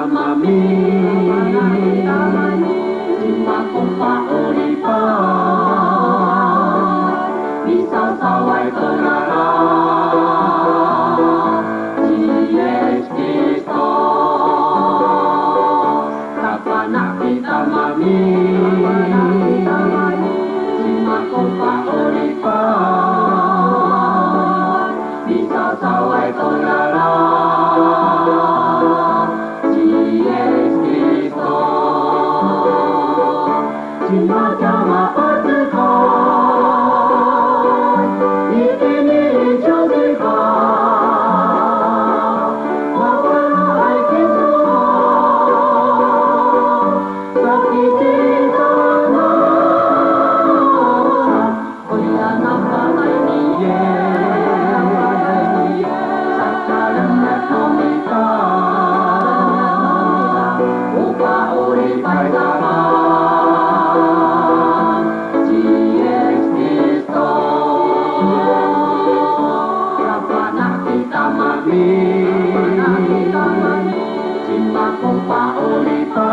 mami Cima kumpa ulipa Bisa sawai torara Yesus Kristus Kapana kita mami Cima kumpa ulipa Bisa sawai torara Cima jama pertekar Ikini jodikar Makanai kisah Sakiti sana Kuya nakalai niye Sakaran nakomita Upa uri paidama Cima kumpa ulipa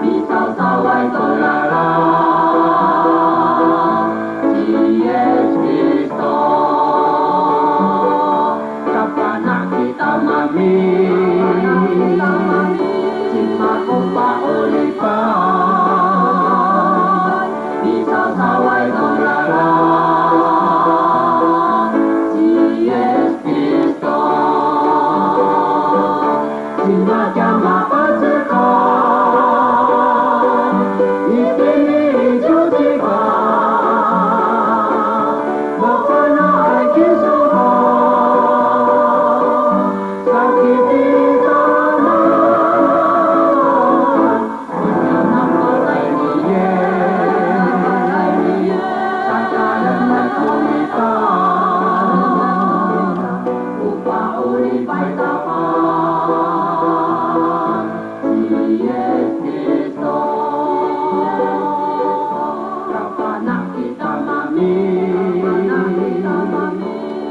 Bisa sawai torara Yesus Kristus Kapana kita mami Cima kumpa ulipa Bisa sawai torara Cima jama pertekar Ikini jodikar Makanai kisah Sakiti sana Kuya nakalai niye Sakaran nakomita Upa uri paitapa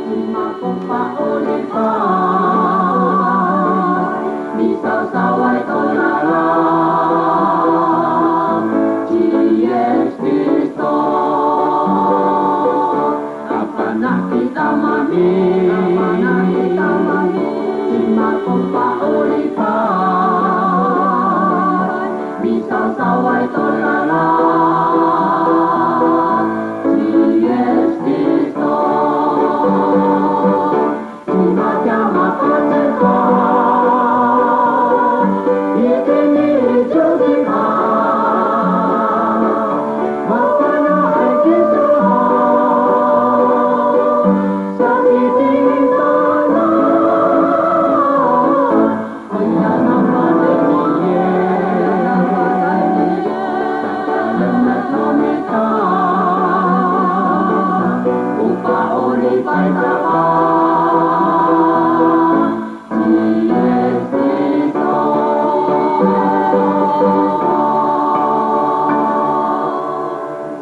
Cima kumpa ulipa Bisa sawai torara